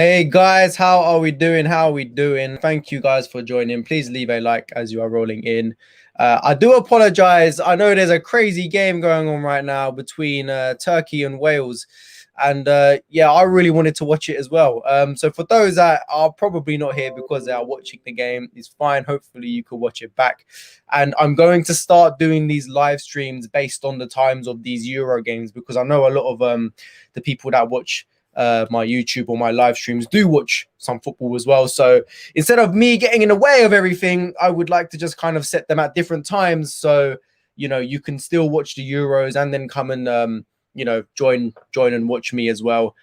Hey guys, how are we doing? How are we doing? Thank you guys for joining. Please leave a like as you are rolling in. I do apologize. I know there's a crazy game going on right now between Turkey and Wales. And yeah, I really wanted to watch it as well. So for those that are probably not here because they are watching the game, it's fine. Hopefully you can watch it back. And I'm going to start doing these live streams based on the times of these Euro games because I know a lot of the people that watch my YouTube or my live streams do watch some football as well. So instead of me getting in the way of everything, I would like to just kind of set them at different times. So, you know, you can still watch the Euros and then come and, you know, join and watch me as well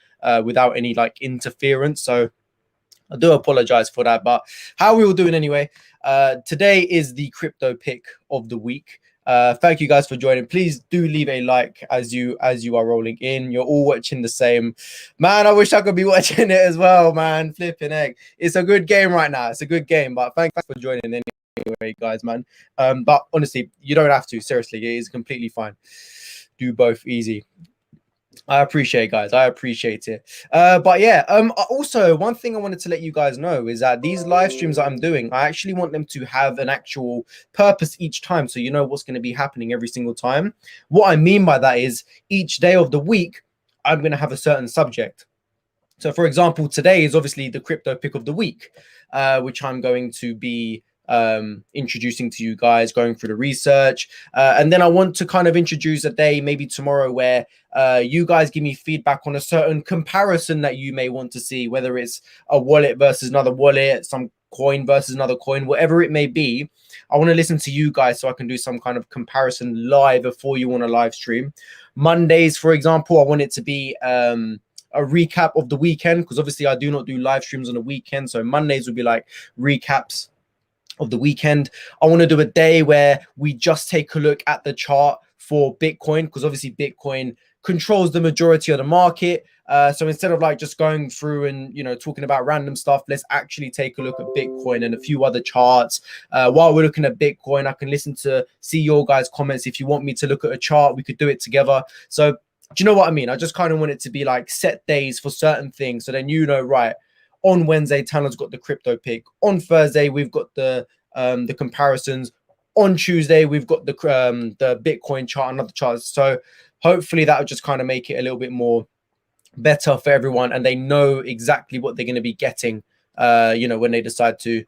without any like interference. So I do apologize for that, but how we will do it anyway. Today is the crypto pick of the week. Thank you guys for joining. Please do leave a like as you are rolling in. You're all watching the same. Man, I wish I could be watching it as well, man. Flipping egg. It's a good game right now. It's a good game, but thanks for joining anyway, guys, man. But honestly, you don't have to. Seriously, it is completely fine. Do both easy. I appreciate it, guys. I appreciate it. But yeah, also one thing I wanted to let you guys know is that these live streams that I'm doing, I actually want them to have an actual purpose each time. So you know what's going to be happening every single time. What I mean by that is each day of the week, I'm going to have a certain subject. So for example, today is obviously the crypto pick of the week, which I'm going to be introducing to you guys, going through the research, and then I want to kind of introduce a day maybe tomorrow where you guys give me feedback on a certain comparison that you may want to see, whether it's a wallet versus another wallet, some coin versus another coin, whatever it may be. I want to listen to you guys so I can do some kind of comparison live before you want to live stream. Mondays, for example, I want it to be a recap of the weekend, because obviously I do not do live streams on the weekend. So Mondays would be like recaps of the weekend. I want to do a day where we just take a look at the chart for Bitcoin, because obviously Bitcoin controls the majority of the market. So instead of like just going through and, you know, talking about random stuff, let's actually take a look at Bitcoin and a few other charts. While we're looking at Bitcoin, I can listen to see your guys' comments. If you want me to look at a chart, we could do it together. So do you know what I mean? I just kind of want it to be like set days for certain things. So then, you know, right, on Wednesday, Tanner's got the crypto pick. On Thursday, we've got the comparisons. On Tuesday, we've got the Bitcoin chart and other charts. So hopefully that will just kind of make it a little bit more better for everyone, and they know exactly what they're going to be getting. You know, when they decide to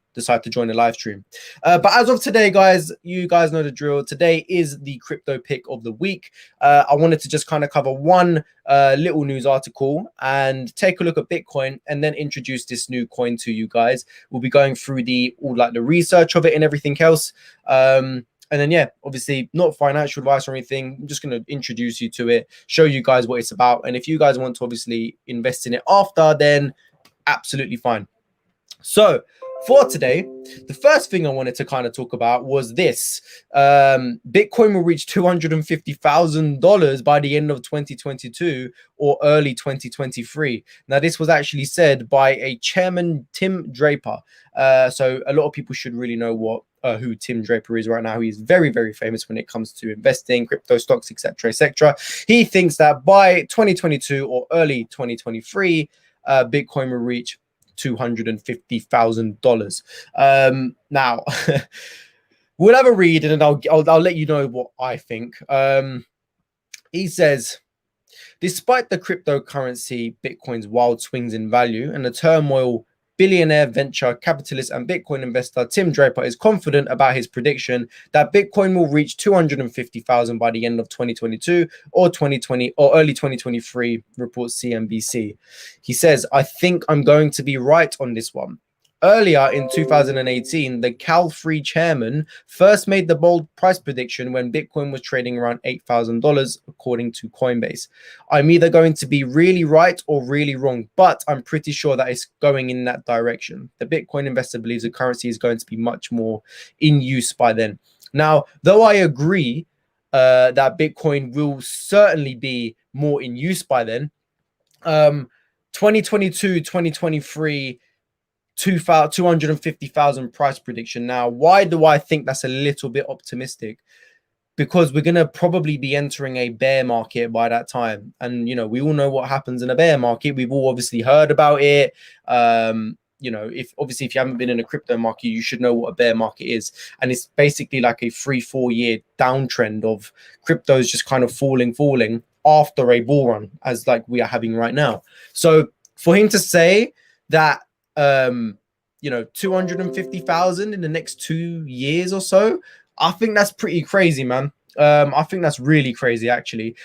join the live stream. But as of today, guys, you guys know the drill. Today is the crypto pick of the week. I wanted to just kind of cover one little news article and take a look at Bitcoin, and then introduce this new coin to you guys. We'll be going through the research of it and everything else. And then, yeah, obviously not financial advice or anything. I'm just going to introduce you to it, show you guys what it's about. And if you guys want to obviously invest in it after, then absolutely fine. So for today, the first thing I wanted to kind of talk about was this. Bitcoin will reach $250,000 by the end of 2022 or early 2023. Now, this was actually said by a chairman, Tim Draper. So a lot of people should really know who Tim Draper is right now. He's very, very famous when it comes to investing, crypto stocks, etc., etc. He thinks that by 2022 or early 2023, Bitcoin will reach $250,000. Now, we'll have a read, and then I'll let you know what I think. He says, despite the cryptocurrency Bitcoin's wild swings in value and the turmoil, billionaire venture capitalist and Bitcoin investor Tim Draper is confident about his prediction that Bitcoin will reach 250,000 by the end of 2022 or 2020 or early 2023, reports CNBC. He says, I think I'm going to be right on this one. Earlier in 2018, the Cal-Free chairman first made the bold price prediction when Bitcoin was trading around $8,000, according to Coinbase. I'm either going to be really right or really wrong, but I'm pretty sure that it's going in that direction. The Bitcoin investor believes the currency is going to be much more in use by then. Now, though I agree that Bitcoin will certainly be more in use by then, 2022, 2023, 250,000 price prediction. Now, why do I think that's a little bit optimistic? because we're going to probably be entering a bear market by that time. And, we all know what happens in a bear market. We've all obviously heard about it. If you haven't been in a crypto market, you should know what a bear market is. And it's basically like a 3-4 year downtrend of cryptos just kind of falling after a bull run, as like we are having right now. So for him to say that, 250,000 in the next 2 years or so, I think that's pretty crazy, man. I think that's really crazy, actually.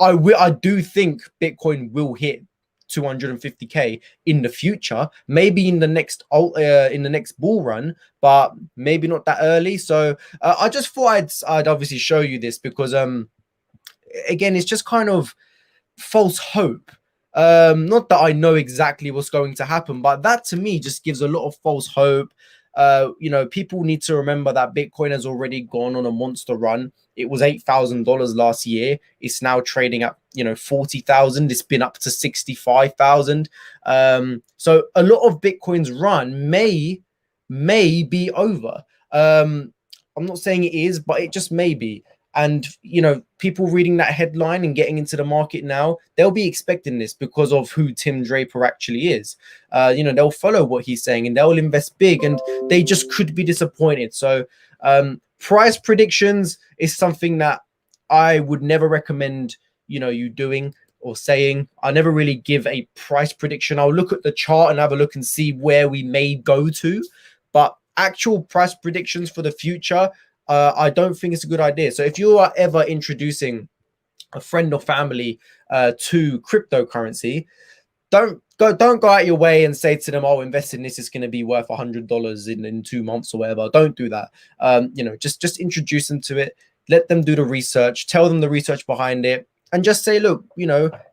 I do think Bitcoin will hit 250k in the future, maybe in the next bull run, but maybe not that early. So I just thought I'd obviously show you this because again, it's just kind of false hope. Not that I know exactly what's going to happen, but that to me just gives a lot of false hope. People need to remember that Bitcoin has already gone on a monster run. It was $8,000 last year. It's now trading at 40,000. It's been up to 65,000. So a lot of Bitcoin's run may be over. I'm not saying it is, but it just may be. And, people reading that headline and getting into the market now, they'll be expecting this because of who Tim Draper actually is. They'll follow what he's saying and they'll invest big, and they just could be disappointed. So price predictions is something that I would never recommend, you doing or saying. I never really give a price prediction. I'll look at the chart and have a look and see where we may go to. But actual price predictions for the future, I don't think it's a good idea. So if you are ever introducing a friend or family to cryptocurrency, don't go out your way and say to them, "Oh, invest in this, it's going to be worth $100 in 2 months or whatever." Don't do that. Just introduce them to it. Let them do the research. Tell them the research behind it, and just say, "Look,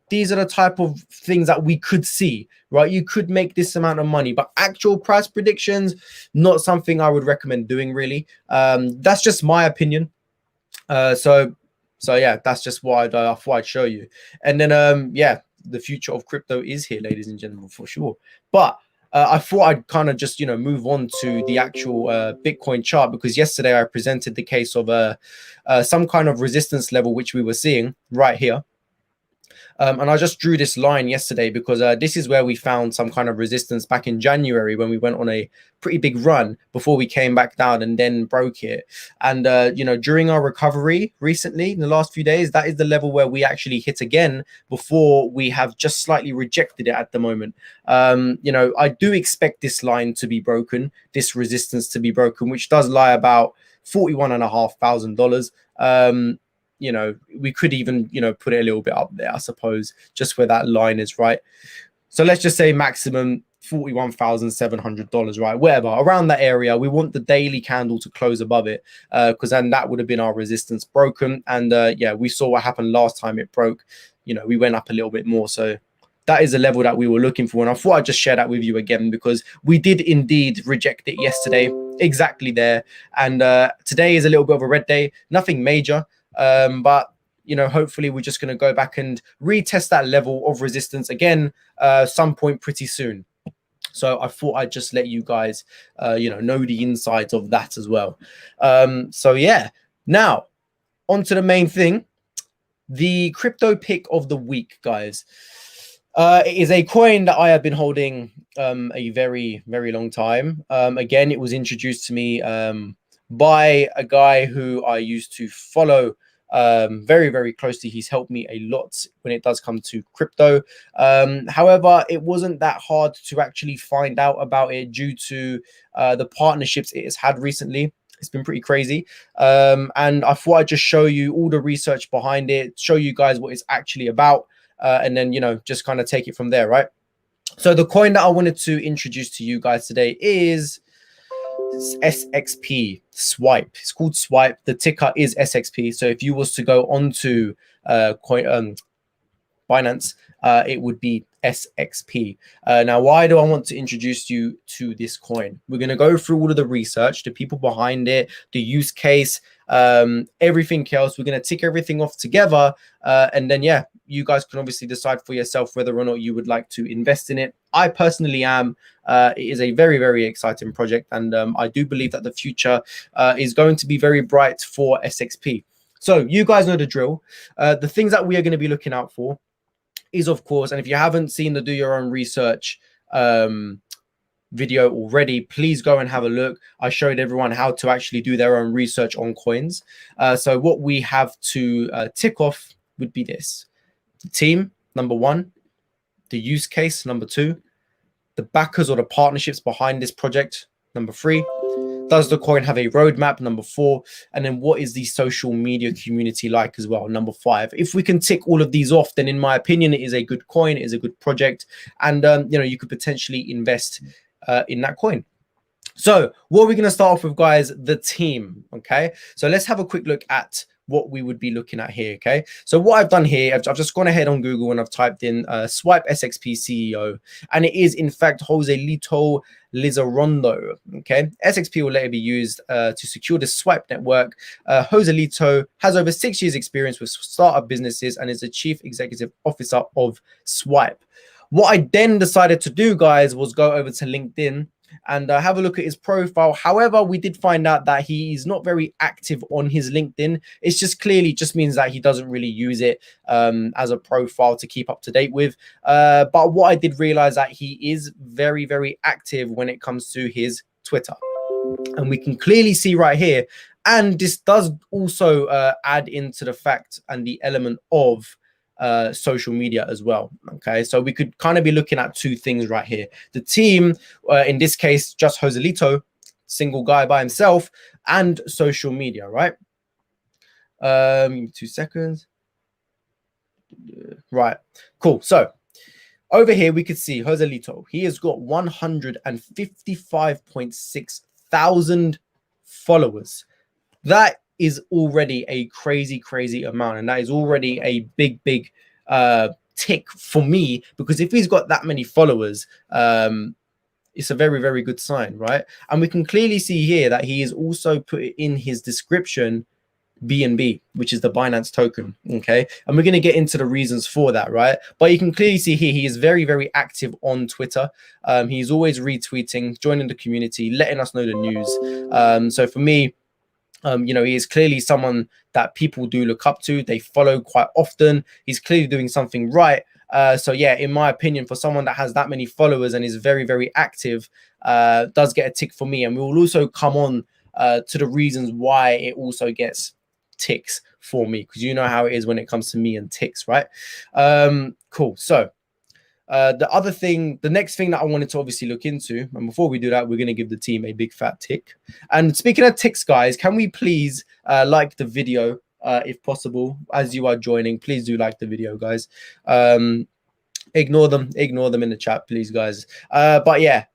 these are the type of things that we could see, right? You could make this amount of money, but actual price predictions, not something I would recommend doing, really." That's just my opinion. So yeah, that's just why I thought I'd show you. And then, the future of crypto is here, ladies and gentlemen, for sure. But I thought I'd kind of just, move on to the actual Bitcoin chart, because yesterday I presented the case of some kind of resistance level, which we were seeing right here. And I just drew this line yesterday because this is where we found some kind of resistance back in January when we went on a pretty big run before we came back down and then broke it. And, during our recovery recently, in the last few days, that is the level where we actually hit again before we have just slightly rejected it at the moment. I do expect this line to be broken, this resistance to be broken, which does lie about $41,500. We could even, put it a little bit up there, I suppose, just where that line is, right? So let's just say maximum $41,700, right? Whatever, around that area. We want the daily candle to close above it, because then that would have been our resistance broken. And we saw what happened last time it broke. We went up a little bit more. So that is a level that we were looking for. And I thought I'd just share that with you again, because we did indeed reject it yesterday, exactly there. And today is a little bit of a red day, nothing major. But hopefully we're just going to go back and retest that level of resistance again some point pretty soon. So I thought I'd just let you guys know the insides of that as well. So yeah, now on to the main thing, the crypto pick of the week, guys. It is a coin that I have been holding a very, very long time. Again, it was introduced to me by a guy who I used to follow very, very closely. He's helped me a lot when it does come to crypto. However, it wasn't that hard to actually find out about it due to the partnerships it has had recently. It's been pretty crazy. And I thought I'd just show you all the research behind it, show you guys what it's actually about, and then, just kind of take it from there, right? So the coin that I wanted to introduce to you guys today is SXP, Swipe. It's called Swipe. The ticker is SXP. So if you was to go onto Binance, it would be SXP. Now, why do I want to introduce you to this coin? We're going to go through all of the research, the people behind it, the use case, everything else. We're going to tick everything off together, and then you guys can obviously decide for yourself whether or not you would like to invest in it. I personally am. It is a very, very exciting project, and I do believe that the future is going to be very bright for SXP. So you guys know the drill. The things that we are going to be looking out for is, of course, and if you haven't seen the do your own research video already, please go and have a look. I showed everyone how to actually do their own research on coins. So what we have to tick off would be this: the team, number one; the use case, number two; the backers or the partnerships behind this project, number three; does the coin have a roadmap, number four; and then what is the social media community like as well, number five. If we can tick all of these off, then in my opinion, it is a good coin, it is a good project, and you could potentially invest in that coin. So what are we going to start off with, guys? The team. Okay, so let's have a quick look at what we would be looking at here. Okay, so what I've done here, I've just gone ahead on Google and I've typed in Swipe SXP CEO, and it is in fact Joselito Lizarondo. Okay, SXP will later be used to secure the Swipe network. Joselito has over 6 years experience with startup businesses and is the chief executive officer of Swipe. What I then decided to do, guys, was go over to LinkedIn and have a look at his profile. However, we did find out that he is not very active on his LinkedIn. It's just clearly just means that he doesn't really use it as a profile to keep up to date with. But what I did realize that he is very, very active when it comes to his Twitter. And we can clearly see right here. And this does also add into the fact and the element of social media as well. Okay, so we could kind of be looking at two things right here: the team, in this case just Joselito, single guy by himself, and social media, right? 2 seconds. Right, cool. So over here we could see Joselito. He has got 155.6 thousand followers. That is already a crazy amount, and that is already a big tick for me, because if he's got that many followers, it's a very good sign, right? And we can clearly see here that he is also put in his description BNB, which is the Binance token. Okay, and we're going to get into the reasons for that, right? But you can clearly see here he is very active on Twitter. He's always retweeting, joining the community, letting us know the news. So for me, he is clearly someone that people do look up to. They follow quite often. He's clearly doing something right. So yeah, in my opinion, for someone that has that many followers and is very active, does get a tick for me. And we will also come on to the reasons why it also gets ticks for me, because you know how it is when it comes to me and ticks, right? Cool. So the next thing that I wanted to obviously look into, and before we do that, we're going to give the team a big fat tick. And speaking of ticks, guys, can we please like the video if possible? As you are joining, please do like the video, guys. Ignore them in the chat, please, guys. But yeah,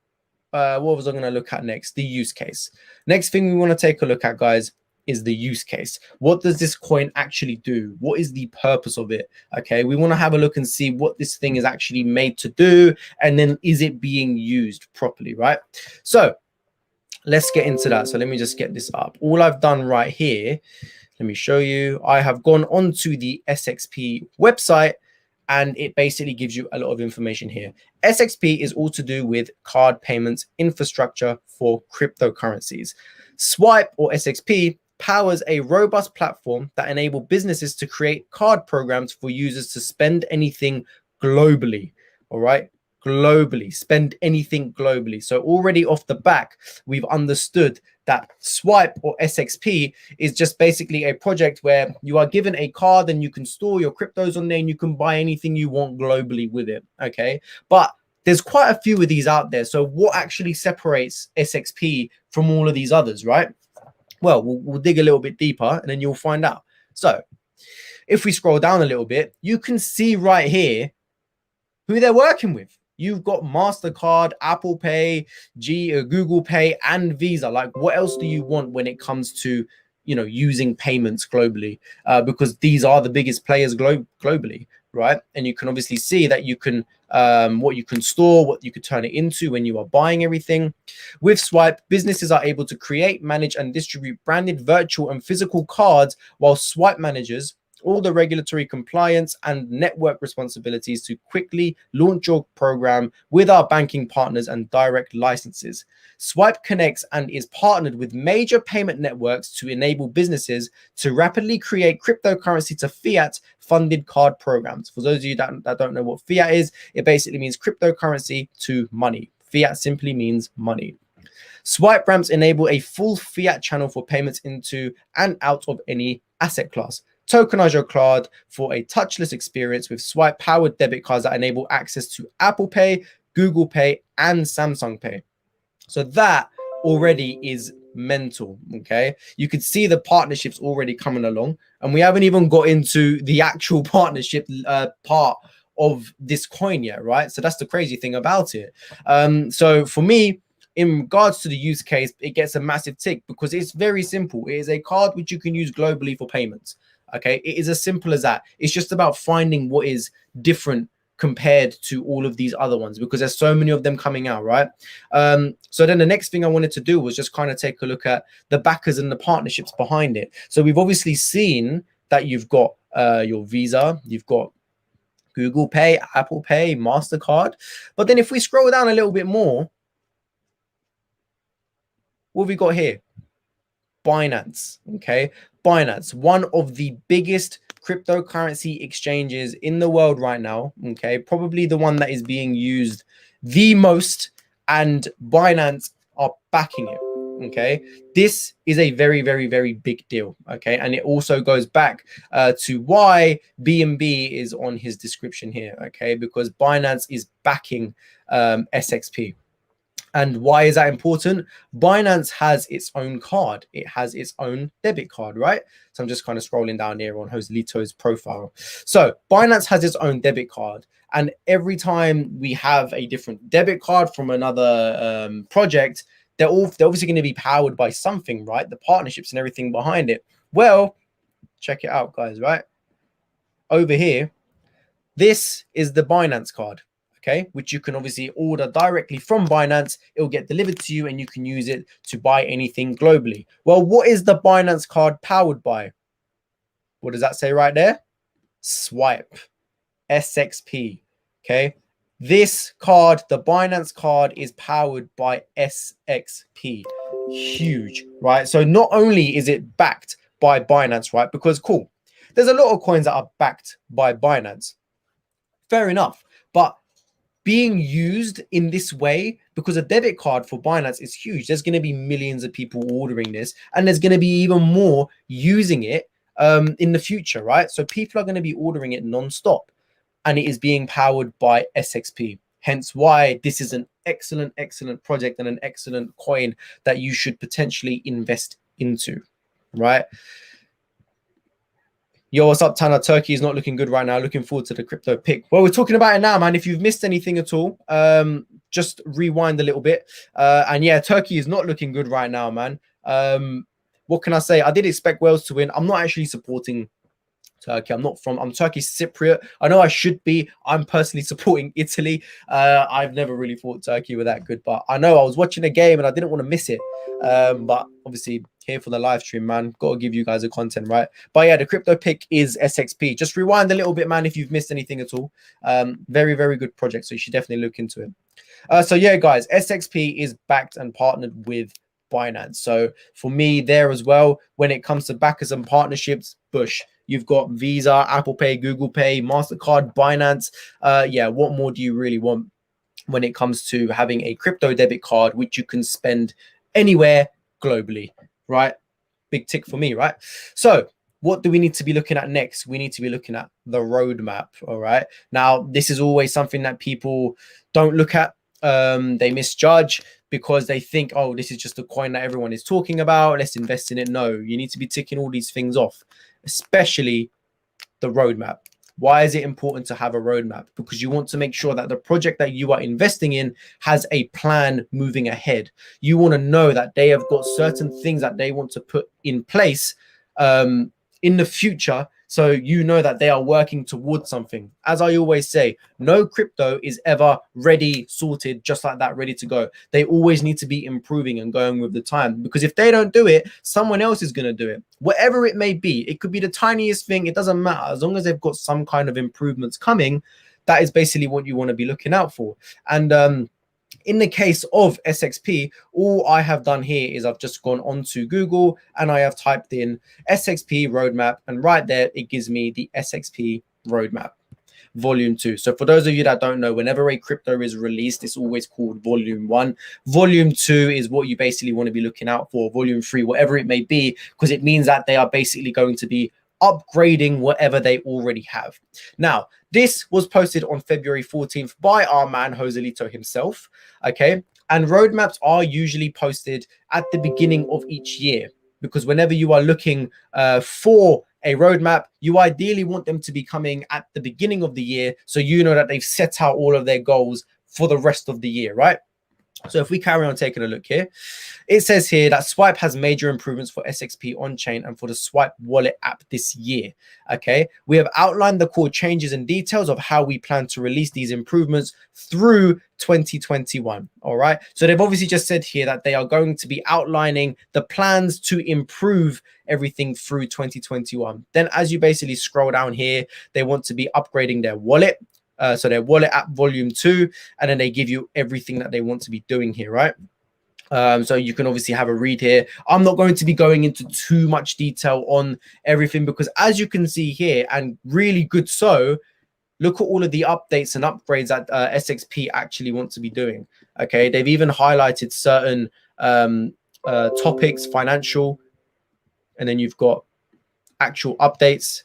what was I going to look at next? The use case. Next thing we want to take a look at, guys, is the use case. What does this coin actually do? What is the purpose of it? Okay, we want to have a look and see what this thing is actually made to do, and then is it being used properly, right? So let's get into that. So let me just get this up. All I've done right here, let me show you. I have gone onto the SXP website, and it basically gives you a lot of information here. SXP is all to do with card payments infrastructure for cryptocurrencies. Swipe, or SXP, powers a robust platform that enables businesses to create card programs for users to spend anything globally. All right, globally, spend anything globally. So already off the back, we've understood that Swipe, or SXP, is just basically a project where you are given a card and you can store your cryptos on there and you can buy anything you want globally with it. Okay, but there's quite a few of these out there. So what actually separates SXP from all of these others, right? Well, we'll dig a little bit deeper and then you'll find out. So if we scroll down a little bit, you can see right here who they're working with. You've got MasterCard, Apple Pay, Google Pay, and Visa. Like, what else do you want when it comes to, using payments globally? Because these are the biggest players globally, right? And you can obviously see that you can, what you can store, what you could turn it into when you are buying everything. With Swipe, businesses are able to create, manage, and distribute branded virtual and physical cards, while Swipe managers all the regulatory compliance and network responsibilities to quickly launch your program with our banking partners and direct licenses. Swipe connects and is partnered with major payment networks to enable businesses to rapidly create cryptocurrency to fiat funded card programs. For those of you that don't know what fiat is, it basically means cryptocurrency to money. Fiat simply means money. Swipe ramps enable a full fiat channel for payments into and out of any asset class. Tokenize your card for a touchless experience with swipe powered debit cards that enable access to Apple Pay, Google Pay, and Samsung Pay. So that already is mental. Okay, you could see the partnerships already coming along, and we haven't even got into the actual partnership part of this coin yet, right? So that's the crazy thing about it. So for me, in regards to the use case, it gets a massive tick because it's very simple. It is a card which you can use globally for payments. Okay, it is as simple as that. It's just about finding what is different compared to all of these other ones because there's so many of them coming out, right? So then the next thing I wanted to do was just kind of take a look at the backers and the partnerships behind it. So we've obviously seen that you've got your Visa, you've got Google Pay, Apple Pay, MasterCard. But then if we scroll down a little bit more, what have we got here? Binance. Okay, Binance, one of the biggest cryptocurrency exchanges in the world right now. Okay, probably the one that is being used the most, and Binance are backing it. Okay, this is a very, very, very big deal. Okay, and it also goes back to why BNB is on his description here. Okay, because Binance is backing SXP. And why is that important? Binance has its own card. It has its own debit card, right? So I'm just kind of scrolling down here on Joselito's profile. So Binance has its own debit card. And every time we have a different debit card from another project, they're obviously going to be powered by something, right? The partnerships and everything behind it. Well, check it out, guys, right? Over here, this is the Binance card. Okay, which you can obviously order directly from Binance. It will get delivered to you and you can use it to buy anything globally. Well, what is the Binance card powered by? What does that say right there? Swipe, SXP. Okay, this card, the Binance card, is powered by SXP. Huge, right? So not only is it backed by Binance, right? Because cool, there's a lot of coins that are backed by Binance. Fair enough, but being used in this way, because a debit card for Binance is huge. There's going to be millions of people ordering this, and there's going to be even more using it in the future, right? So people are going to be ordering it non-stop, and it is being powered by SXP. Hence why this is an excellent, excellent project and an excellent coin that you should potentially invest into, right? Yo, what's up, Tanner? Turkey is not looking good right now. Looking forward to the crypto pick. Well, we're talking about it now, man. If you've missed anything at all, just rewind a little bit. And yeah, Turkey is not looking good right now, man. What can I say? I did expect Wales to win. I'm not actually supporting Turkey. I'm Turkish Cypriot. I know I should be. I'm personally supporting Italy. I've never really thought Turkey were that good, but I know I was watching a game and I didn't want to miss it. But obviously here for the live stream, man. Got to give you guys the content, right? But yeah, the crypto pick is SXP. Just rewind a little bit, man, if you've missed anything at all. Very, very good project. So you should definitely look into it. So yeah, guys, SXP is backed and partnered with Binance. So for me there as well, when it comes to backers and partnerships, Bush. You've got Visa, Apple Pay, Google Pay, MasterCard, Binance. Yeah, what more do you really want when it comes to having a crypto debit card, which you can spend anywhere globally, right? Big tick for me, right? So what do we need to be looking at next? We need to be looking at the roadmap, all right? Now, this is always something that people don't look at. They misjudge because they think, oh, this is just a coin that everyone is talking about. Let's invest in it. No, you need to be ticking all these things off, especially the roadmap. Why is it important to have a roadmap? Because you want to make sure that the project that you are investing in has a plan moving ahead. You want to know that they have got certain things that they want to put in place in the future So you know that they are working towards something. As I always say, no crypto is ever ready, sorted, just like that, ready to go. They always need to be improving and going with the time, because if they don't do it, someone else is going to do it. Whatever it may be, it could be the tiniest thing. It doesn't matter. As long as they've got some kind of improvements coming, that is basically what you want to be looking out for. And in the case of SXP, all I have done here is I've just gone onto Google and I have typed in SXP roadmap, and right there it gives me the SXP roadmap volume 2. So for those of you that don't know, whenever a crypto is released, it's always called volume 1. Volume 2 is what you basically want to be looking out for. Volume 3, whatever it may be, because it means that they are basically going to be upgrading whatever they already have. Now, this was posted on February 14th by our man Joselito himself. Okay, and roadmaps are usually posted at the beginning of each year, because whenever you are looking for a roadmap, you ideally want them to be coming at the beginning of the year, so you know that they've set out all of their goals for the rest of the year, right? So if we carry on taking a look here, it says here that Swipe has major improvements for SXP on-chain and for the Swipe wallet app this year. Okay, we have outlined the core changes and details of how we plan to release these improvements through 2021. All right, so they've obviously just said here that they are going to be outlining the plans to improve everything through 2021. Then as you basically scroll down here, they want to be upgrading their wallet. So their wallet app volume 2, and then they give you everything that they want to be doing here, right? So you can obviously have a read here. I'm not going to be going into too much detail on everything, because as you can see here, and really good so, look at all of the updates and upgrades that SXP actually want to be doing. Okay, they've even highlighted certain topics, financial, and then you've got actual updates.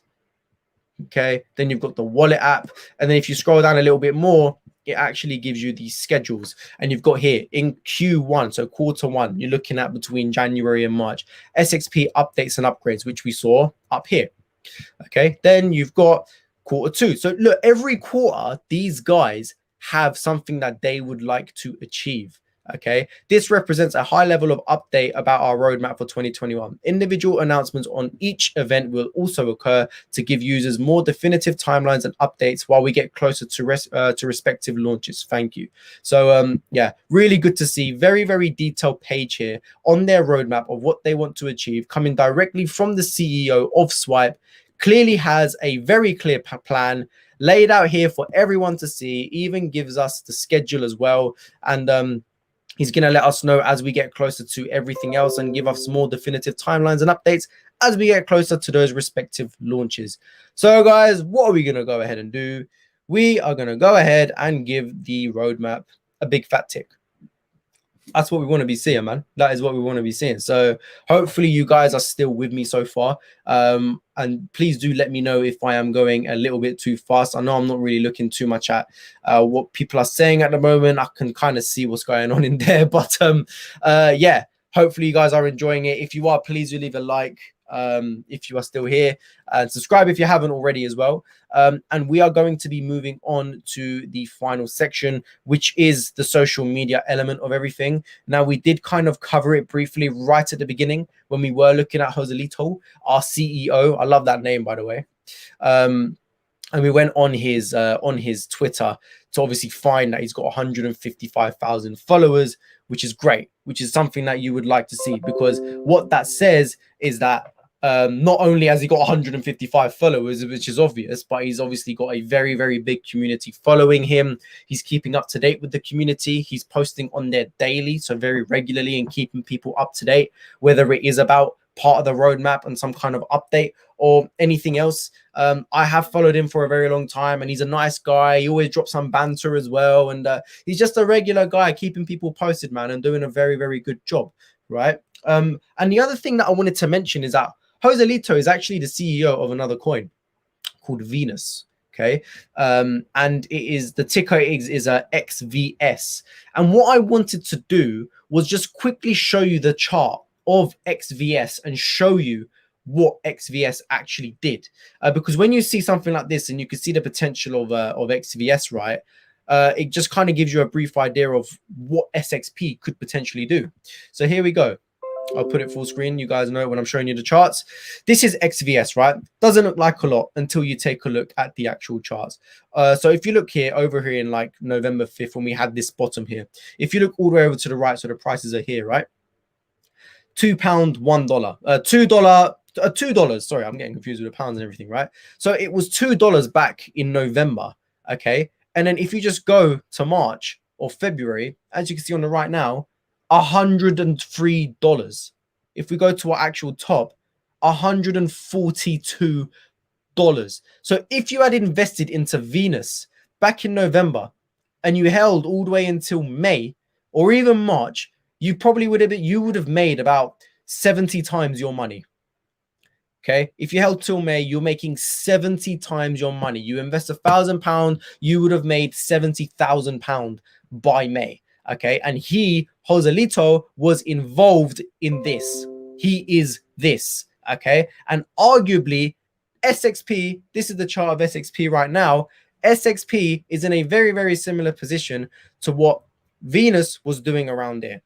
Okay, then you've got the wallet app, and then if you scroll down a little bit more, it actually gives you these schedules, and you've got here in Q1, so quarter one, you're looking at between January and March, SXP updates and upgrades, which we saw up here. Okay, then you've got quarter 2. So look, every quarter these guys have something that they would like to achieve. Okay, this represents a high level of update about our roadmap for 2021. Individual announcements on each event will also occur to give users more definitive timelines and updates while we get closer to respective launches. Thank you. So yeah, really good to see. Very, very detailed page here on their roadmap of what they want to achieve, coming directly from the CEO of Swipe. Clearly has a very clear plan laid out here for everyone to see, even gives us the schedule as well. And he's going to let us know as we get closer to everything else and give us more definitive timelines and updates as we get closer to those respective launches. So guys, what are we going to go ahead and do? We are going to go ahead and give the roadmap a big fat tick. That's what we want to be seeing, man. That is what we want to be seeing. So hopefully you guys are still with me so far. And please do let me know if I am going a little bit too fast. I know I'm not really looking too much at what people are saying at the moment. I can kind of see what's going on in there. But yeah, hopefully you guys are enjoying it. If you are, please do leave a like if you are still here, and subscribe if you haven't already as well. And we are going to be moving on to the final section, which is the social media element of everything. Now, we did kind of cover it briefly right at the beginning when we were looking at Joselito, our CEO. I love that name, by the way. And we went on his Twitter to obviously find that he's got 155,000 followers, which is great, which is something that you would like to see, because what that says is that not only has he got 155 followers, which is obvious, but he's obviously got a very, very big community following him. He's keeping up to date with the community. He's posting on there daily, so very regularly, and keeping people up to date, whether it is about part of the roadmap and some kind of update or anything else. I have followed him for a very long time, and he's a nice guy. He always drops some banter as well, and he's just a regular guy keeping people posted, man, and doing a very, very good job, right? And the other thing that I wanted to mention is that Joselito is actually the CEO of another coin called Venus. Okay, and it is, the ticker is a XVS. And what I wanted to do was just quickly show you the chart of XVS and show you what XVS actually did, because when you see something like this and you can see the potential of XVS, right, it just kind of gives you a brief idea of what SXP could potentially do. So here we go. I'll put it full screen. You guys know when I'm showing you the charts. This is XVS, right? Doesn't look like a lot until you take a look at the actual charts. So if you look here, over here in like November 5th, when we had this bottom here, if you look all the way over to the right, so the prices are here, right? £2, $1, $2, sorry, I'm getting confused with the pounds and everything, right? So it was $2 back in November, okay? And then if you just go to March or February, as you can see on the right now, $103. If we go to our actual top, $142. So if you had invested into Venus back in November and you held all the way until May or even March, you would have made about 70 times your money. Okay, if you held till May, you're making 70 times your money. You invest £1,000, you would have made £70,000 by May. Okay, and Joselito, was involved in this. He is this. Okay, and arguably, SXP, this is the chart of SXP right now. SXP is in a very, very similar position to what Venus was doing around there.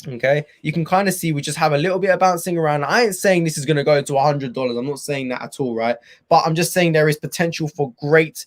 Okay, you can kind of see we just have a little bit of bouncing around. I ain't saying this is going to go to $100. I'm not saying that at all, right? But I'm just saying there is potential for great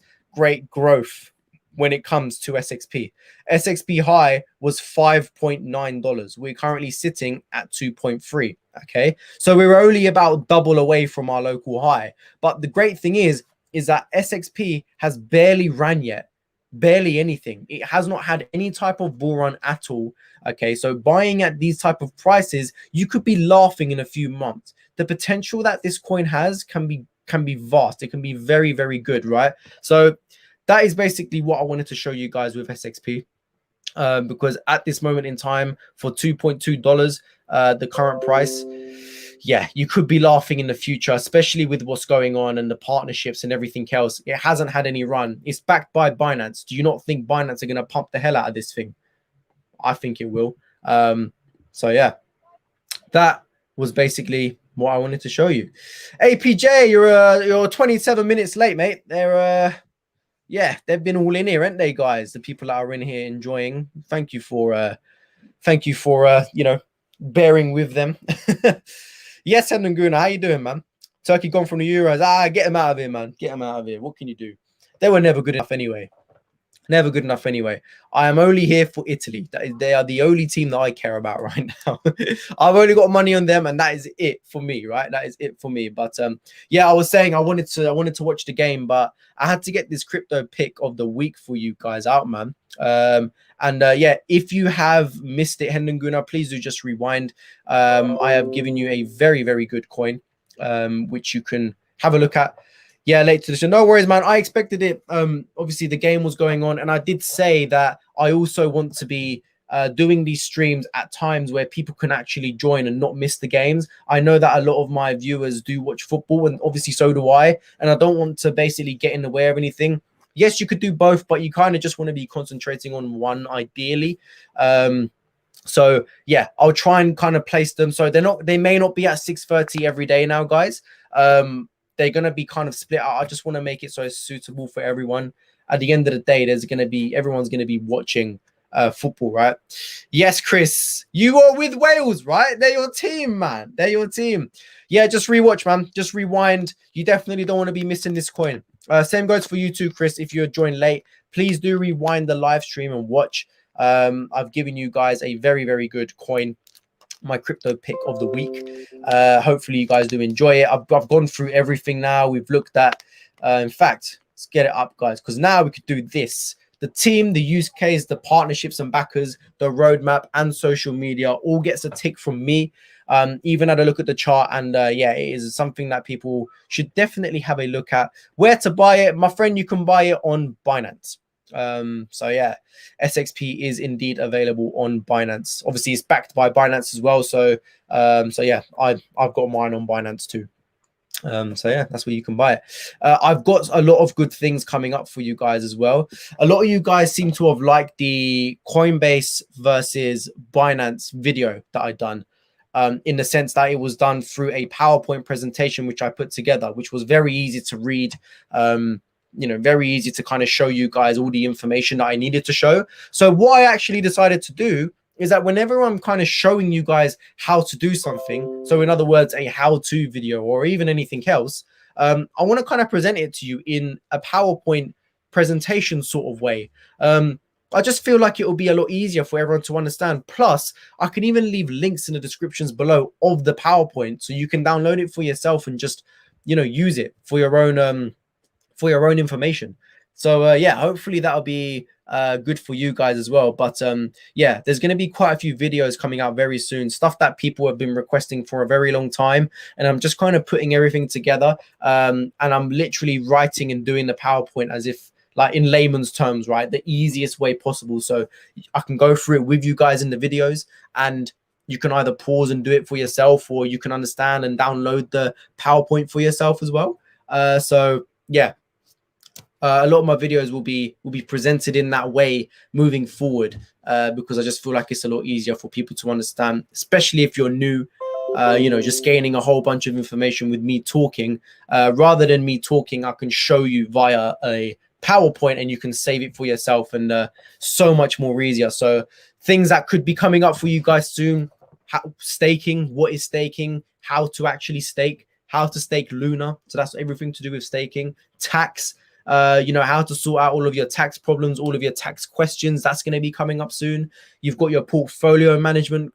growth when it comes to SXP. SXP high was $5.9. We're currently sitting at 2.3. Okay, so we're only about double away from our local high. But the great thing is that SXP has barely ran yet. Barely anything. It has not had any type of bull run at all. Okay, so buying at these type of prices, you could be laughing in a few months. The potential that this coin has can be vast. It can be very, very good, right? So that is basically what I wanted to show you guys with SXP. Because at this moment in time, for $2.2, the current price, yeah, you could be laughing in the future, especially with what's going on and the partnerships and everything else. It hasn't had any run. It's backed by Binance. Do you not think Binance are going to pump the hell out of this thing? I think it will. So yeah, that was basically what I wanted to show you. APJ, you're 27 minutes late, mate. Yeah, they've been all in here, haven't they, guys? The people that are in here enjoying. Thank you for you know, bearing with them. Yes, Hendon, how you doing, man? Turkey gone from the Euros. Get him out of here, man. Get him out of here. What can you do? They were never good enough anyway. Never good enough anyway. I am only here for Italy. They are the only team that I care about right now. I've only got money on them, and that is it for me, right? That is it for me. But yeah, I was saying I wanted to watch the game, but I had to get this crypto pick of the week for you guys out, man. Yeah, if you have missed it, Hendon Guna, please do just rewind. I have given you a very, very good coin, which you can have a look at. Yeah, late to the show. No worries, man. I expected it. Obviously, the game was going on, and I did say that I also want to be doing these streams at times where people can actually join and not miss the games. I know that a lot of my viewers do watch football, and obviously so do I, and I don't want to basically get in the way of anything. Yes, you could do both, but you kind of just want to be concentrating on one, ideally. So yeah, I'll try and kind of place them so they may not be at 6:30 every day now, guys. They're going to be kind of split out. I just want to make it so it's suitable for everyone. At the end of the day, everyone's going to be watching football, right? Yes, Chris, you are with Wales, right? They're your team, man. They're your team. Yeah, just rewatch, man. Just rewind. You definitely don't want to be missing this coin. Same goes for you too, Chris. If you're joined late, please do rewind the live stream and watch. I've given you guys a very, very good coin, my crypto pick of the week. Hopefully you guys do enjoy it. I've gone through everything now. We've looked at, in fact, let's get it up, guys, because now we could do this. The team, the use case, the partnerships and backers, the roadmap and social media all gets a tick from me. Even had a look at the chart, and yeah, it is something that people should definitely have a look at. Where to buy it, my friend? You can buy it on Binance. So yeah, SXP is indeed available on Binance. Obviously, it's backed by Binance as well. So yeah, I've got mine on Binance too. So yeah, that's where you can buy it. I've got a lot of good things coming up for you guys as well. A lot of you guys seem to have liked the Coinbase versus Binance video that I done. In the sense that it was done through a PowerPoint presentation, which I put together, which was very easy to read. You know, very easy to kind of show you guys all the information that I needed to show. So what I actually decided to do is that whenever I'm kind of showing you guys how to do something, so in other words, a how-to video or even anything else, I want to kind of present it to you in a PowerPoint presentation sort of way. I just feel like it will be a lot easier for everyone to understand. Plus, I can even leave links in the descriptions below of the PowerPoint, so you can download it for yourself and just, use it for your own information. So yeah, hopefully that'll be good for you guys as well. But yeah, there's going to be quite a few videos coming out very soon, stuff that people have been requesting for a very long time, and I'm just kind of putting everything together, and I'm literally writing and doing the PowerPoint as if, like, in layman's terms, right, the easiest way possible, so I can go through it with you guys in the videos, and you can either pause and do it for yourself, or you can understand and download the PowerPoint for yourself as well. So yeah, a lot of my videos will be presented in that way moving forward, because I just feel like it's a lot easier for people to understand, especially if you're new, just gaining a whole bunch of information with me talking, rather than me talking. I can show you via a PowerPoint and you can save it for yourself, and so much more easier. So things that could be coming up for you guys soon: staking, what is staking, how to actually stake, how to stake Luna, so that's everything to do with staking, tax, how to sort out all of your tax problems, all of your tax questions. That's going to be coming up soon. You've got your portfolio management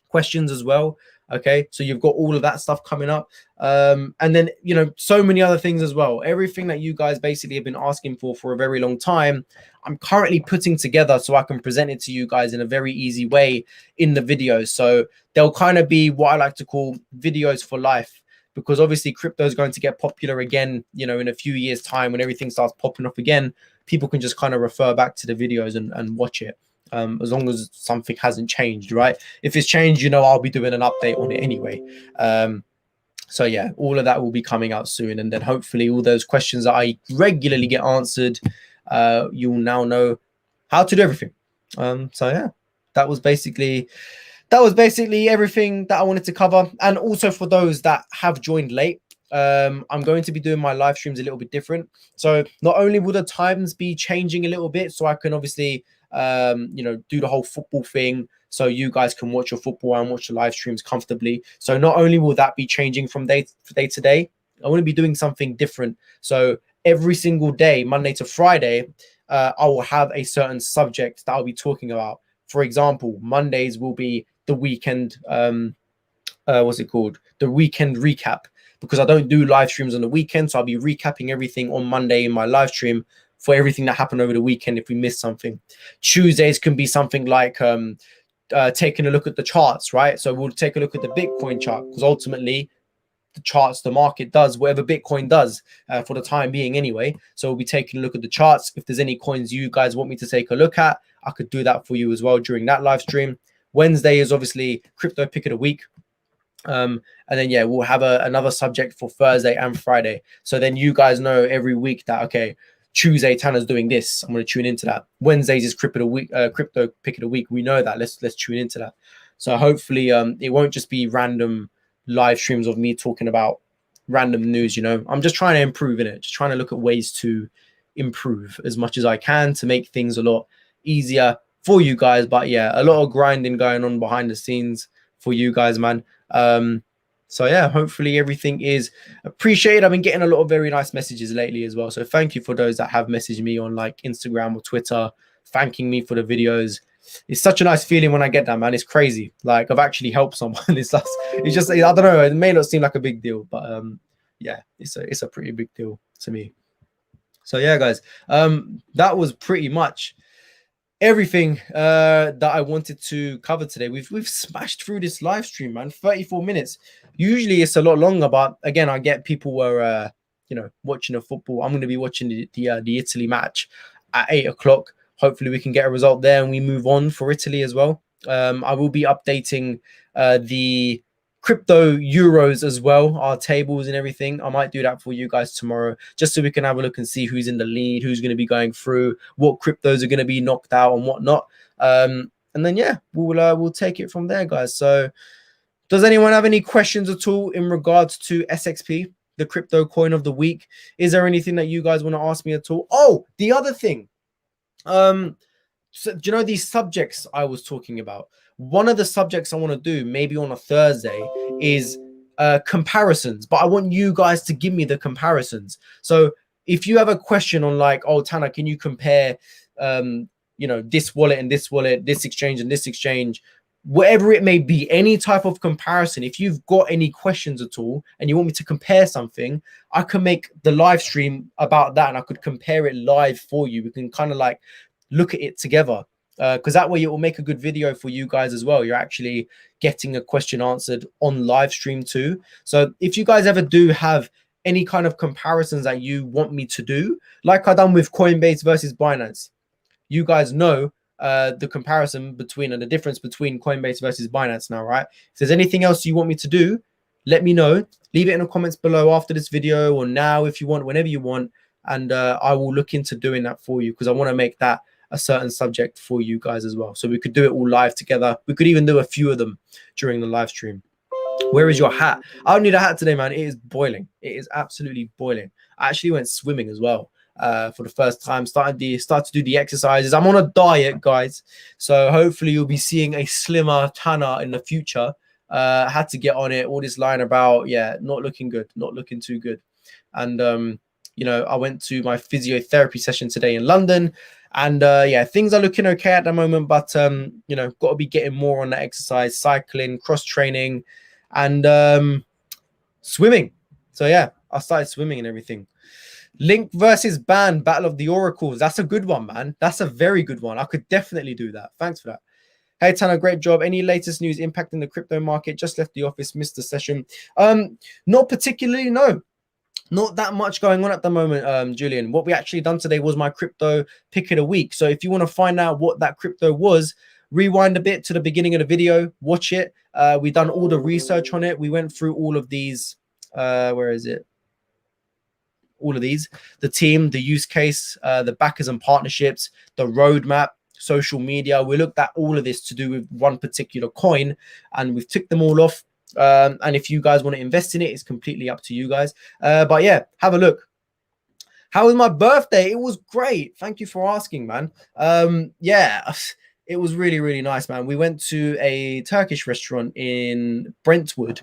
questions as well. Okay, so you've got all of that stuff coming up, and then so many other things as well. Everything that you guys basically have been asking for a very long time, I'm currently putting together so I can present it to you guys in a very easy way in the videos. So they'll kind of be what I like to call videos for life, because obviously crypto is going to get popular again, in a few years' time when everything starts popping up again. People can just kind of refer back to the videos and watch it, as long as something hasn't changed, right? If it's changed, I'll be doing an update on it anyway. So yeah, all of that will be coming out soon, and then hopefully all those questions that I regularly get answered, you'll now know how to do everything. So yeah, that was basically everything that I wanted to cover. And also, for those that have joined late, I'm going to be doing my live streams a little bit different. So not only will the times be changing a little bit, so I can obviously do the whole football thing, so you guys can watch your football and watch the live streams comfortably. So not only will that be changing from day to day, I want to be doing something different. So every single day, Monday to Friday, I will have a certain subject that I'll be talking about. For example, Mondays will be the weekend, what's it called? The weekend recap, because I don't do live streams on the weekend. So I'll be recapping everything on Monday in my live stream for everything that happened over the weekend if we missed something. Tuesdays can be something like taking a look at the charts, right? So we'll take a look at the Bitcoin chart, because ultimately the charts, the market does whatever Bitcoin does, for the time being anyway. So we'll be taking a look at the charts. If there's any coins you guys want me to take a look at, I could do that for you as well during that live stream. Wednesday is obviously crypto pick of the week. And then yeah, we'll have another subject for Thursday and Friday. So then you guys know every week that, okay, Tuesday Tanner's doing this, I'm going to tune into that. Wednesdays is crypto pick of the week. We know that. Let's tune into that. So hopefully it won't just be random live streams of me talking about random news. I'm just trying to improve in it, just trying to look at ways to improve as much as I can to make things a lot easier for you guys. But yeah, a lot of grinding going on behind the scenes for you guys, man. So yeah, hopefully everything is appreciated. I've been getting a lot of very nice messages lately as well, so thank you for those that have messaged me on like Instagram or Twitter thanking me for the videos. It's such a nice feeling when I get that, man. It's crazy, like I've actually helped someone. It's just I don't know, it may not seem like a big deal, but yeah, it's a pretty big deal to me. So yeah, guys, that was pretty much everything that I wanted to cover today. We've smashed through this live stream, man. 34 minutes. Usually it's a lot longer, but again, I get people were watching the football. I'm going to be watching the Italy match at 8 o'clock. Hopefully we can get a result there and we move on for Italy as well. I will be updating the crypto euros as well, our tables and everything. I might do that for you guys tomorrow, just so we can have a look and see who's in the lead, who's going to be going through, what cryptos are going to be knocked out and whatnot. And then yeah, we'll take it from there, guys. So does anyone have any questions at all in regards to SXP, the crypto coin of the week? Is there anything that you guys want to ask me at all? Oh, the other thing, So, do you know these subjects I was talking about? One of the subjects I want to do, maybe on a Thursday, is comparisons. But I want you guys to give me the comparisons. So if you have a question on like, oh Tanner, can you compare, this wallet, this exchange and this exchange, whatever it may be, any type of comparison. If you've got any questions at all and you want me to compare something, I can make the live stream about that and I could compare it live for you. We can kind of like look at it together, because that way it will make a good video for you guys as well. You're actually getting a question answered on live stream too. So if you guys ever do have any kind of comparisons that you want me to do, like I done with Coinbase versus Binance, you guys know the comparison between and the difference between Coinbase versus Binance now, right? If there's anything else you want me to do, let me know. Leave it in the comments below after this video or now if you want, whenever you want, and I will look into doing that for you because I want to make that a certain subject for you guys as well. So we could do it all live together. We could even do a few of them during the live stream. Where is your hat? I don't need a hat today, man. It is boiling. It is absolutely boiling. I actually went swimming as well for the first time. Started to do the exercises. I'm on a diet, guys. So hopefully you'll be seeing a slimmer Tanner in the future. Had to get on it. All this line about, yeah, not looking good, not looking too good. And, I went to my physiotherapy session today in London. And yeah, things are looking okay at the moment, but got to be getting more on that exercise, cycling, cross training, and swimming. So yeah, I started swimming and everything. Link versus Band, Battle of the Oracles. That's a good one, man. That's a very good one. I could definitely do that. Thanks for that. Hey Tanner, great job. Any latest news impacting the crypto market? Just left the office, missed the session. Not particularly, no. Not that much going on at the moment, Julian. What we actually done today was my crypto pick of the week. So if you want to find out what that crypto was, rewind a bit to the beginning of the video, watch it. We done all the research on it. We went through all of these. Where is it? All of these, the team, the use case, the backers and partnerships, the roadmap, social media. We looked at all of this to do with one particular coin and we've ticked them all off. And if you guys want to invest in it, it's completely up to you guys. But yeah, have a look. How was my birthday? It was great. Thank you for asking, man. Yeah, it was really, really nice, man. We went to a Turkish restaurant in Brentwood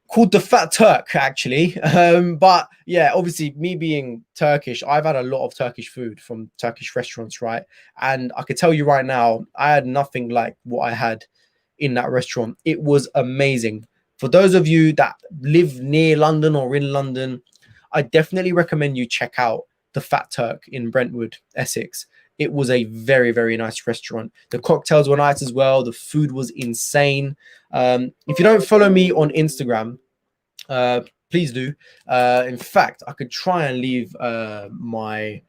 called the Fat Turk, actually. But yeah, obviously me being Turkish, I've had a lot of Turkish food from Turkish restaurants, right? And I could tell you right now, I had nothing like what I had in that restaurant. It was amazing. For those of you that live near London or in London, I definitely recommend you check out the Fat Turk in Brentwood, Essex. It was a very, very nice restaurant. The cocktails were nice as well. The food was insane. If you don't follow me on Instagram, please do. In fact, I could try and leave my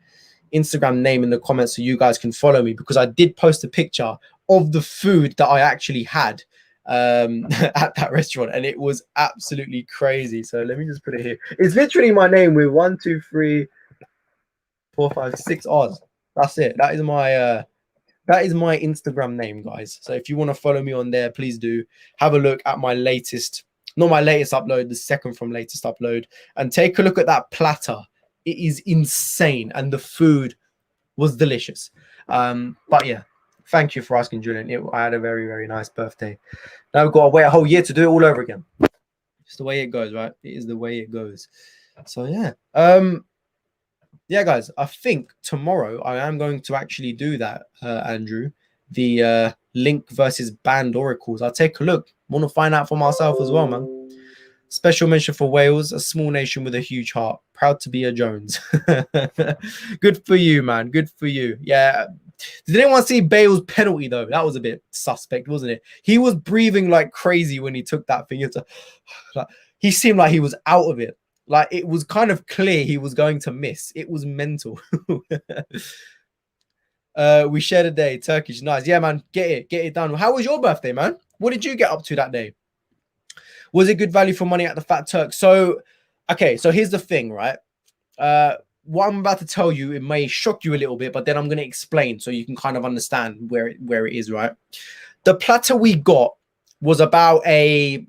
Instagram name in the comments so you guys can follow me, because I did post a picture of the food that I actually had at that restaurant, and it was absolutely crazy. So let me just put it here. It's literally my name with 1, 2, 3, 4, 5, 6 R's. That's it. That is my Instagram name, guys. So if you want to follow me on there, please do. Have a look at my latest, not my latest upload, the second from latest upload, and take a look at that platter. It is insane, and the food was delicious. But yeah, thank you for asking, Julian. I had a very, very nice birthday. Now we've got to wait a whole year to do it all over again. It's the way it goes, right? It is the way it goes. So yeah. Yeah, guys, I think tomorrow I am going to actually do that, Andrew. The Link versus Band Oracles. I'll take a look. Want to find out for myself as well, man. Special mention for Wales, a small nation with a huge heart. Proud to be a Jones. Good for you, man. Good for you. Yeah. Did anyone see Bale's penalty, though? That was a bit suspect, wasn't it? He was breathing like crazy when he took that thing. Like, he seemed like he was out of it. Like, it was kind of clear he was going to miss. It was mental. We shared a day. Turkish. Nice. Yeah, man. Get it done. How was your birthday, man? What did you get up to that day? Was it good value for money at the Fat Turk? So, okay. So here's the thing, right? What I'm about to tell you, it may shock you a little bit, but then I'm going to explain so you can kind of understand where it is, right? The platter we got was about a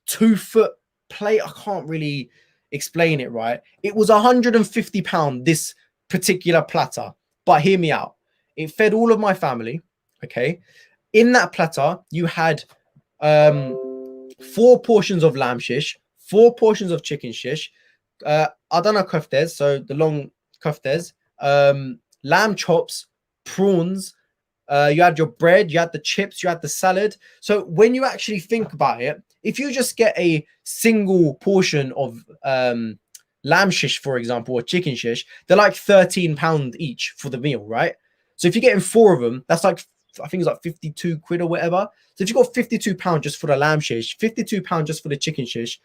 2-foot plate. I can't really explain it, right? It was £150, this particular platter, but hear me out. It fed all of my family. Okay. In that platter, you had 4 portions of lamb shish, 4 portions of chicken shish, Adana koftes, so the long koftes, lamb chops, prawns. You had your bread, you had the chips, you had the salad. So when you actually think about it, if you just get a single portion of lamb shish, for example, or chicken shish, they're like £13 each for the meal, right? So if you're getting 4 of them, that's like, I think it's like 52 quid or whatever. So if you got £52 just for the lamb shish, £52 just for the chicken shish,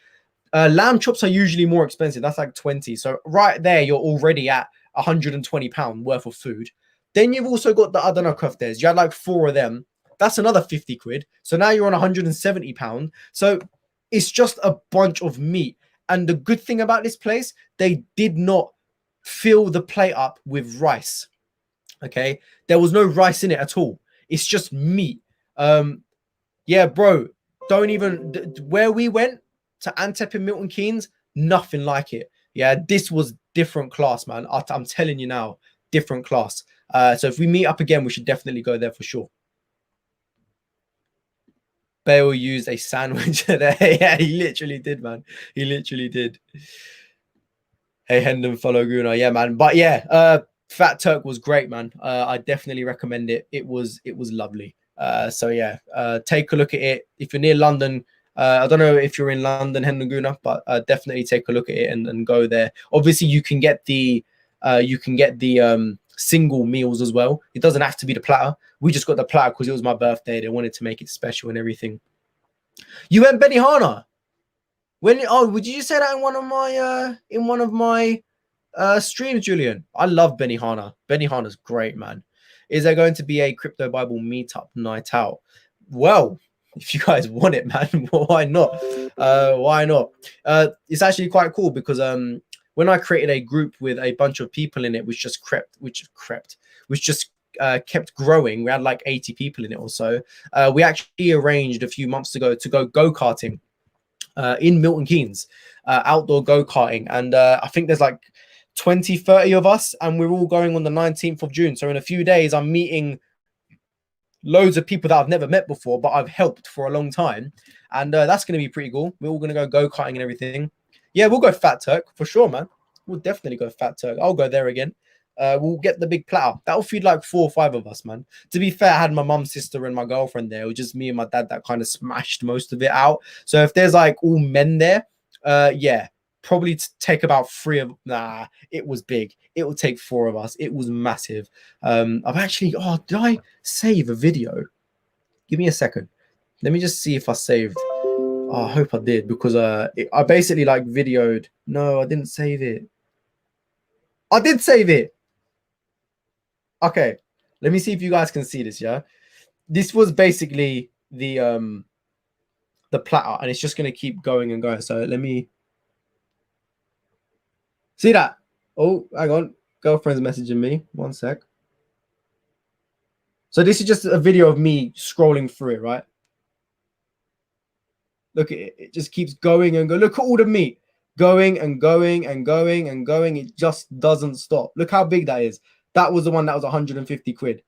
lamb chops are usually more expensive. That's like 20. So right there, you're already at £120 worth of food. Then you've also got the Adana koftes. You had like 4 of them. That's another 50 quid. So now you're on £170. So it's just a bunch of meat. And the good thing about this place, they did not fill the plate up with rice. Okay. There was no rice in it at all. It's just meat. Yeah, bro. Don't even where we went to Antep and Milton Keynes, nothing like it. Yeah, this was different class, man. I'm telling you now, different class. So if we meet up again, we should definitely go there for sure. Bale used a sandwich there. Yeah, he literally did, man. He literally did. Hey, Hendon, follow Guna. Yeah, man. But yeah, Fat Turk was great, man. I definitely recommend it. It was lovely. So yeah, take a look at it. If you're near London, I don't know if you're in London, Hendon Guna, but definitely take a look at it and go there. Obviously, you can get the single meals as well. It doesn't have to be the platter. We just got the platter because it was my birthday. They wanted to make it special and everything. You went Benihana. When would you say that in one of my streams, Julian? I love Benihana. Benihana's great, man. Is there going to be a Cryptobible meetup night out? Well, if you guys want it, man, why not? Why not? It's actually quite cool because when I created a group with a bunch of people in it, which just kept growing. We had like 80 people in it or so. We actually arranged a few months ago to go karting in Milton Keynes, outdoor go-karting. And I think there's like 20, 30 of us, and we're all going on the 19th of June. So in a few days, I'm meeting loads of people that I've never met before, but I've helped for a long time. And that's going to be pretty cool. We're all going to go go-karting and everything. Yeah, we'll go Fat Turk for sure, man. We'll definitely go Fat Turk. I'll go there again. We'll get the big platter. That'll feed like 4 or 5 of us, man. To be fair, I had my mum, sister, and my girlfriend there. It was just me and my dad that kind of smashed most of it out. So if there's like all men there, yeah, probably take about 3 of. Nah, it was big. It will take 4 of us. It was massive. I've actually. Oh, did I save a video? Give me a second. Let me just see if I saved. Oh, I hope I did because I basically like videoed. No, I didn't save it. I did save it. Okay, let me see if you guys can see this. Yeah, this was basically the platter, and it's just gonna keep going and going. So let me see that. Oh, hang on, girlfriend's messaging me. One sec. So this is just a video of me scrolling through it, right? Look at it. It just keeps going and go. Look at all the meat going and going and going and going. It just doesn't stop. Look how big that is. That was the one that was 150 quid.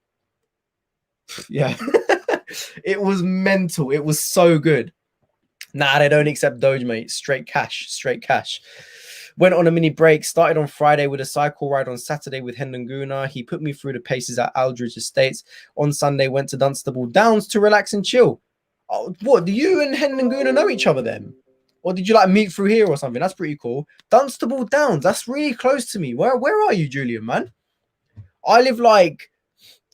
Yeah. It was mental. It was so good. Nah, they don't accept Doge, mate. Straight cash. Straight cash. Went on a mini break. Started on Friday with a cycle ride. On Saturday with Hendon Guna. He put me through the paces at Aldridge Estates. On Sunday, went to Dunstable Downs to relax and chill. Oh, what? Do you and Hendon Guna know each other then? Or did you like meet through here or something? That's pretty cool. Dunstable Downs. That's really close to me. Where are you, Julian, man? I live like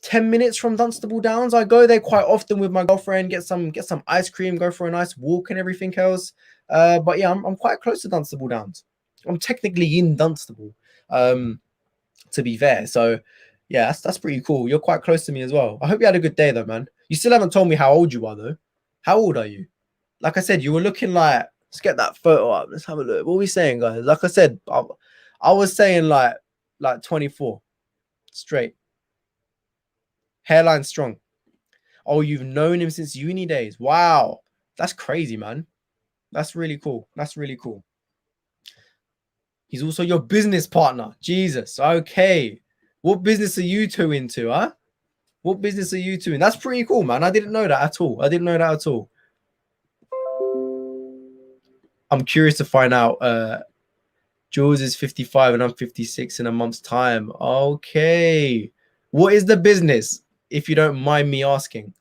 10 minutes from Dunstable Downs. I go there quite often with my girlfriend, get some ice cream, go for a nice walk and everything else. But yeah, I'm quite close to Dunstable Downs. I'm technically in Dunstable, to be fair. So yeah, that's pretty cool. You're quite close to me as well. I hope you had a good day though, man. You still haven't told me how old you are though. How old are you? Like I said, you were looking like, let's get that photo up. Let's have a look. What are we saying, guys? Like I said, I was saying like 24 straight. Hairline strong. Oh, you've known him since uni days. Wow. That's crazy, man. That's really cool. That's really cool. He's also your business partner. Jesus. Okay. What business are you two into, huh? What business are you two in? That's pretty cool, man. I didn't know that at all. I didn't know that at all. I'm curious to find out. Jules is 55 and I'm 56 in a month's time. Okay. What is the business, if you don't mind me asking?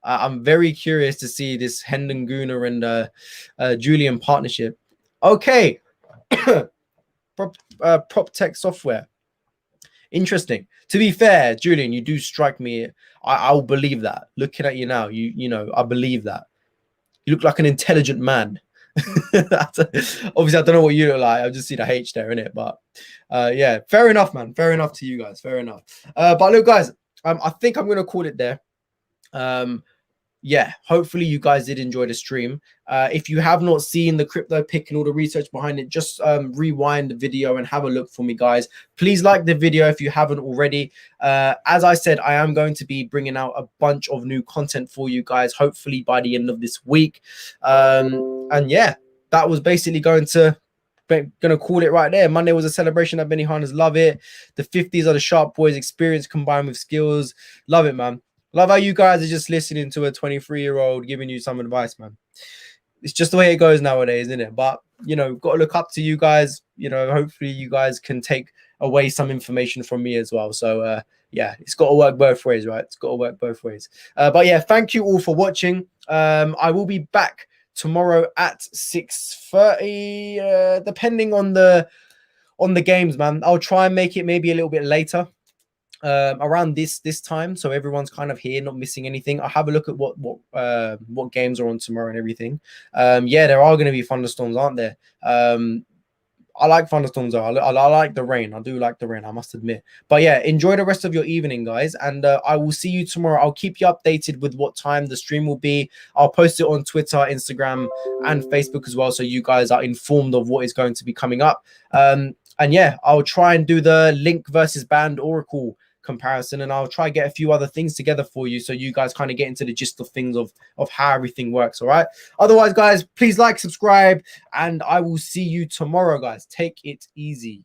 I'm very curious to see this Hendon Guna and Julian partnership. Okay. Prop tech software. Interesting. To be fair, Julian, you do strike me. I'll believe that. Looking at you now, you know, I believe that. You look like an intelligent man. Obviously, I don't know what you look like. I've just seen a H there in it, but yeah, fair enough, man. Fair enough to you guys. Fair enough. But look, guys, I think I'm gonna call it there. Yeah, hopefully you guys did enjoy the stream. If you have not seen the crypto pick and all the research behind it, just rewind the video and have a look for me, guys. Please like the video if you haven't already. As I said, I am going to be bringing out a bunch of new content for you guys, hopefully by the end of this week. And yeah, that was basically going to call it right there. Monday was a celebration that Benny Hunters love it. The 50s are the sharp boys, experience combined with skills. Love it, man. Love how you guys are just listening to a 23-year-old giving you some advice, man. It's just the way it goes nowadays, isn't it? But, you know, got to look up to you guys. You know, hopefully you guys can take away some information from me as well. So, yeah, it's got to work both ways, right? It's got to work both ways. But, yeah, thank you all for watching. I will be back tomorrow at 6:30, depending on the games, man. I'll try and make it maybe a little bit later. Around this time, so everyone's kind of here, not missing anything. I'll have a look at what games are on tomorrow and everything. Yeah, there are going to be thunderstorms, aren't there? I like thunderstorms though. I like the rain. I do like the rain, I must admit. But yeah, enjoy the rest of your evening, guys, and I will see you tomorrow. I'll keep you updated with what time the stream will be. I'll post it on Twitter, Instagram, and Facebook as well, so you guys are informed of what is going to be coming up. And yeah, I'll try and do the Link versus Band Oracle comparison, and I'll try and get a few other things together for you so you guys kind of get into the gist of things of how everything works. All right, otherwise, guys, please like, subscribe, and I will see you tomorrow, guys. Take it easy.